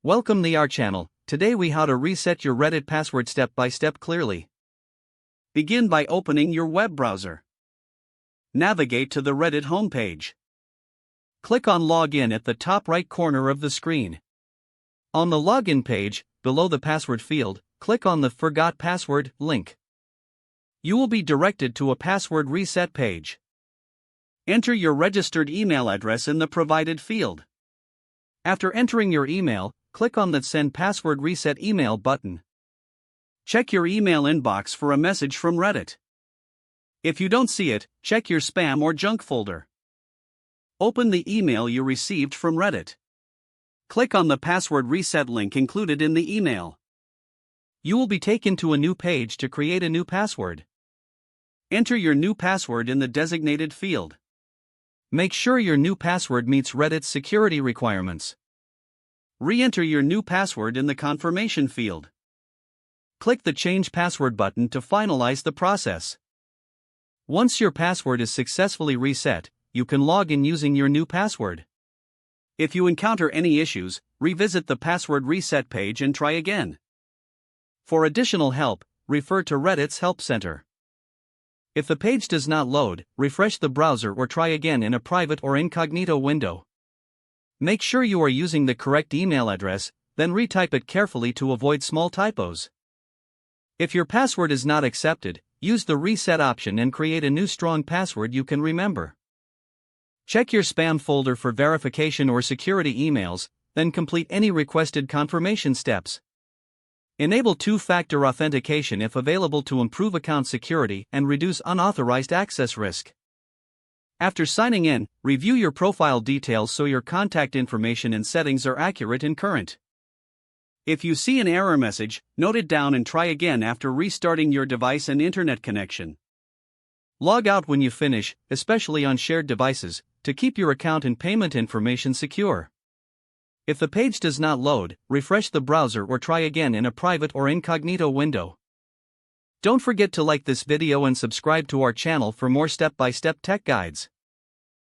Welcome to our channel. Today we how to reset your Reddit password step by step clearly. Begin by opening your web browser. Navigate to the Reddit homepage. Click on Login at the top right corner of the screen. On the login page, below the password field, click on the Forgot Password link. You will be directed to a password reset page. Enter your registered email address in the provided field. After entering your email, click on the Send Password Reset Email button. Check your email inbox for a message from Reddit. If you don't see it, check your spam or junk folder. Open the email you received from Reddit. Click on the password reset link included in the email. You will be taken to a new page to create a new password. Enter your new password in the designated field. Make sure your new password meets Reddit's security requirements. Re-enter your new password in the confirmation field. Click the Change Password button to finalize the process. Once your password is successfully reset, you can log in using your new password. If you encounter any issues, revisit the password reset page and try again. For additional help, refer to Reddit's Help Center. If the page does not load, refresh the browser or try again in a private or incognito window. Make sure you are using the correct email address, then retype it carefully to avoid small typos. If your password is not accepted, use the reset option and create a new strong password you can remember. Check your spam folder for verification or security emails, then complete any requested confirmation steps. Enable two-factor authentication if available to improve account security and reduce unauthorized access risk. After signing in, review your profile details so your contact information and settings are accurate and current. If you see an error message, note it down and try again after restarting your device and internet connection. Log out when you finish, especially on shared devices, to keep your account and payment information secure. If the page does not load, refresh the browser or try again in a private or incognito window. Don't forget to like this video and subscribe to our channel for more step-by-step tech guides.